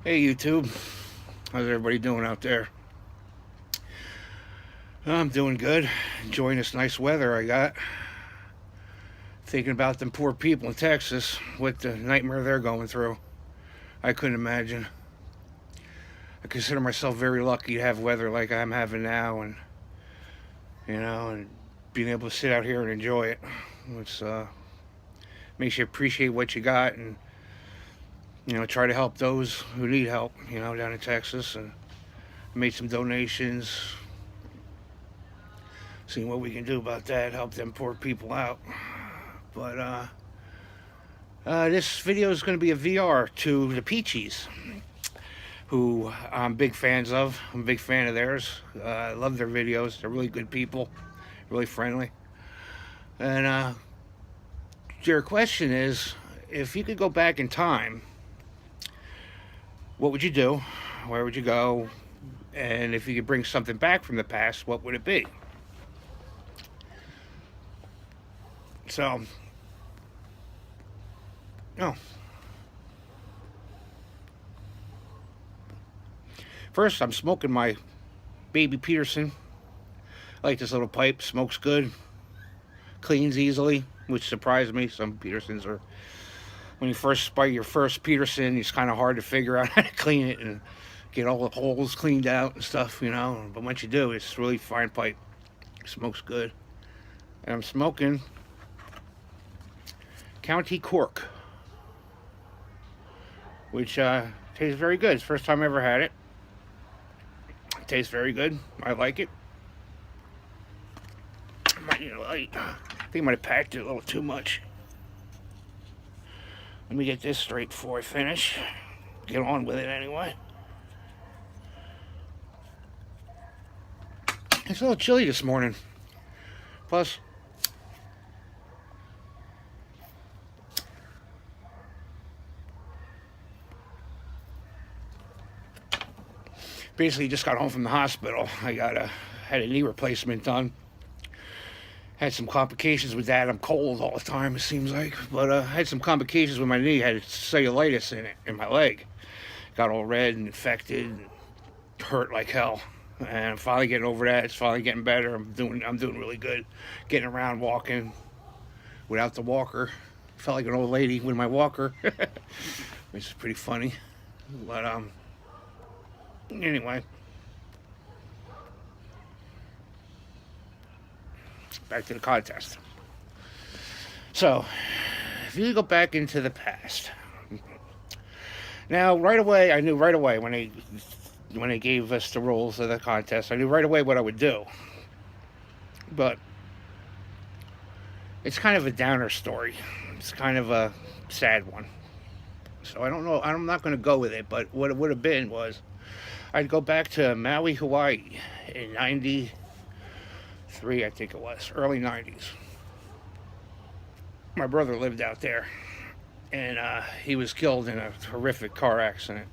Hey YouTube, how's everybody doing out there? I'm doing good, enjoying this nice weather I got. Thinking about them poor people in Texas, what the nightmare they're going through. I couldn't imagine. I consider myself very lucky to have weather like I'm having now, and being able to sit out here and enjoy it. It's makes you appreciate what you got, and try to help those who need help. Down in Texas, and made some donations, seeing what we can do about that, help them poor people out. But this video is going to be a VR to the Peacheys, who I'm big fans of. I'm a big fan of theirs. I love their videos. They're really good people, really friendly. And your question is, if you could go back in time, what would you do? Where would you go? And if you could bring something back from the past, what would it be? So, no. First, I'm smoking my baby Peterson. I like this little pipe. Smokes good. Cleans easily, which surprised me. Some Petersons are, when you first buy your first Peterson, it's kind of hard to figure out how to clean it and get all the holes cleaned out and stuff, But once you do, it's really fine pipe. Smokes good. And I'm smoking County Cork, which tastes very good. It's the first time I ever had it. It tastes very good. I like it. I might need a light. I think I might have packed it a little too much. Let me get this straight before I finish. Get on with it anyway. It's a little chilly this morning. Plus, basically just got home from the hospital. I had a knee replacement done. Had some complications with that. I'm cold all the time, it seems like. But I had some complications with my knee. I had cellulitis in it, in my leg. Got all red and infected and hurt like hell. And I'm finally getting over that. It's finally getting better. I'm doing really good. Getting around, walking without the walker. Felt like an old lady with my walker. Which is pretty funny. But anyway. Back to the contest. So, if you go back into the past. Now, right away, I knew right away when they gave us the rules of the contest, I knew right away what I would do. But it's kind of a downer story. It's kind of a sad one. So I don't know. I'm not going to go with it. But what it would have been was, I'd go back to Maui, Hawaii in 93, I think it was, early 90s. My brother lived out there, and he was killed in a horrific car accident.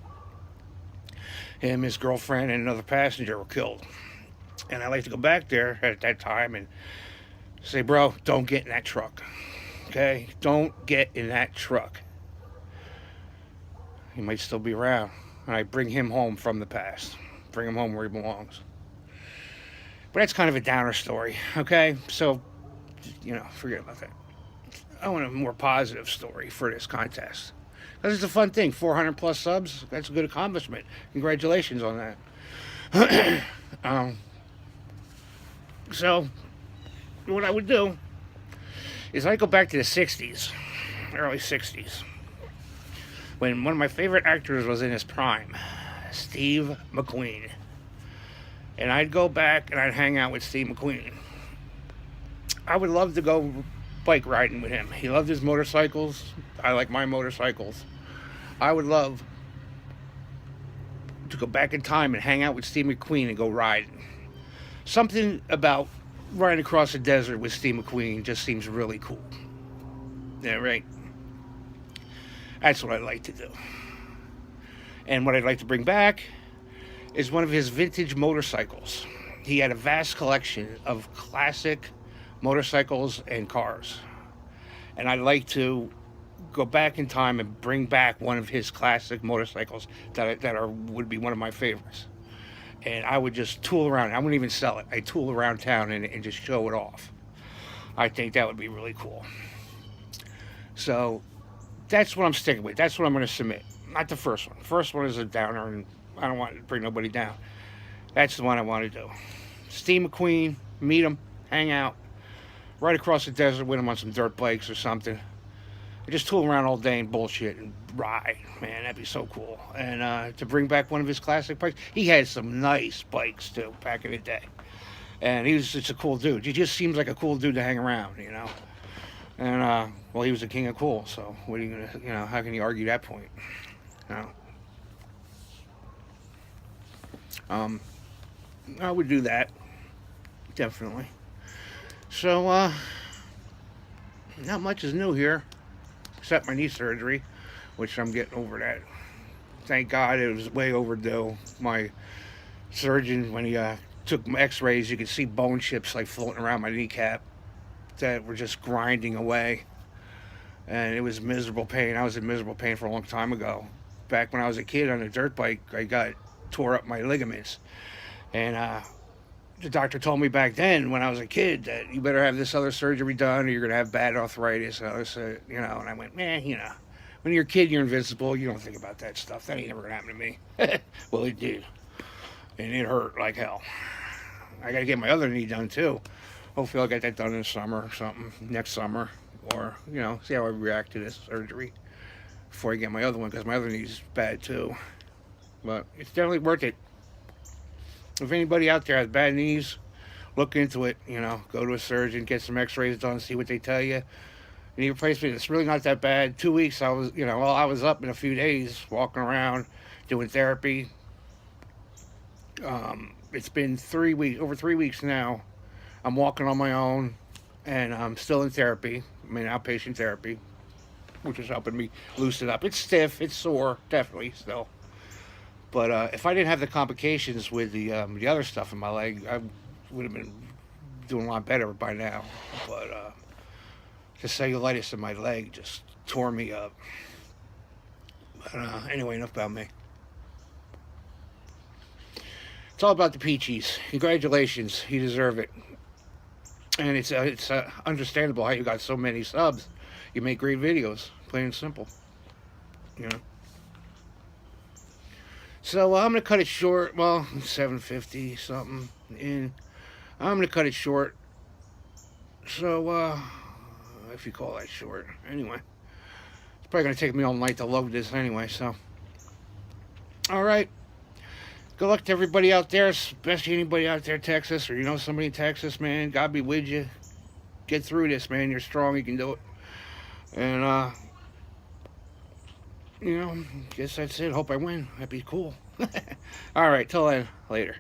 Him, his girlfriend, and another passenger were killed. And I like to go back there at that time and say, bro, don't get in that truck. Okay? Don't get in that truck. He might still be around. And I bring him home from the past. Bring him home where he belongs. But that's kind of a downer story, okay? So, forget about that. I want a more positive story for this contest. This is a fun thing. 400 plus subs. That's a good accomplishment. Congratulations on that. So, what I would do is I'd go back to the 60s, early 60s, when one of my favorite actors was in his prime, Steve McQueen. And I'd go back and I'd hang out with Steve McQueen. I would love to go bike riding with him. He loved his motorcycles. I like my motorcycles. I would love to go back in time and hang out with Steve McQueen and go riding. Something about riding across the desert with Steve McQueen just seems really cool. Yeah, right? That's what I'd like to do. And what I'd like to bring back is one of his vintage motorcycles. He had a vast collection of classic motorcycles and cars. And I'd like to go back in time and bring back one of his classic motorcycles that would be one of my favorites. And I would just tool around. I wouldn't even sell it. I tool around town and just show it off. I think that would be really cool. So that's what I'm sticking with. That's what I'm going to submit. Not the first one. The first one is a downer, and I don't want to bring nobody down. That's the one I want to do. Steve McQueen, meet him, hang out, right across the desert with him on some dirt bikes or something. I just tool around all day and bullshit and ride. Man, that'd be so cool. And to bring back one of his classic bikes. He had some nice bikes, too, back in the day. And he was just a cool dude. He just seems like a cool dude to hang around, you know. And, well, he was the king of cool, so what are you going to, you know, how can you argue that point? You know? I would do that. Definitely. So, not much is new here, except my knee surgery, which I'm getting over that. Thank God, it was way overdue. My surgeon, when he took my x-rays, you could see bone chips like floating around my kneecap that were just grinding away. And it was miserable pain. I was in miserable pain for a long time ago. Back when I was a kid on a dirt bike, I tore up my ligaments. And the doctor told me back then when I was a kid that you better have this other surgery done or you're going to have bad arthritis. And I was, you know, and I went, man, you know, when you're a kid, you're invincible. You don't think about that stuff. That ain't never going to happen to me. Well, it did. And it hurt like hell. I got to get my other knee done, too. Hopefully I'll get that done in the summer or something, next summer. Or, you know, see how I react to this surgery before I get my other one, because my other knee's bad, too. But it's definitely worth it. If anybody out there has bad knees, look into it. You know, go to a surgeon, get some x-rays done, see what they tell you. Knee replacement, it's really not that bad. 2 weeks, I was up in a few days, walking around, doing therapy. It's been 3 weeks, over 3 weeks now. I'm walking on my own, and I'm still in therapy. I'm in outpatient therapy, which is helping me loosen up. It's stiff, it's sore, definitely still. But if I didn't have the complications with the other stuff in my leg, I would have been doing a lot better by now. But the cellulitis in my leg just tore me up. But anyway, enough about me. It's all about the peacheys. Congratulations, you deserve it. And it's understandable how you got so many subs. You make great videos, plain and simple. You know. So I'm gonna cut it short. Well, 7:50 something in. I'm gonna cut it short. So if you call that short, anyway, it's probably gonna take me all night to load this anyway. So, all right. Good luck to everybody out there, especially anybody out there in Texas, or you know somebody in Texas, man. God be with you. Get through this, man. You're strong. You can do it. And you know, guess that's it. Hope I win. That'd be cool. All right, till then, later.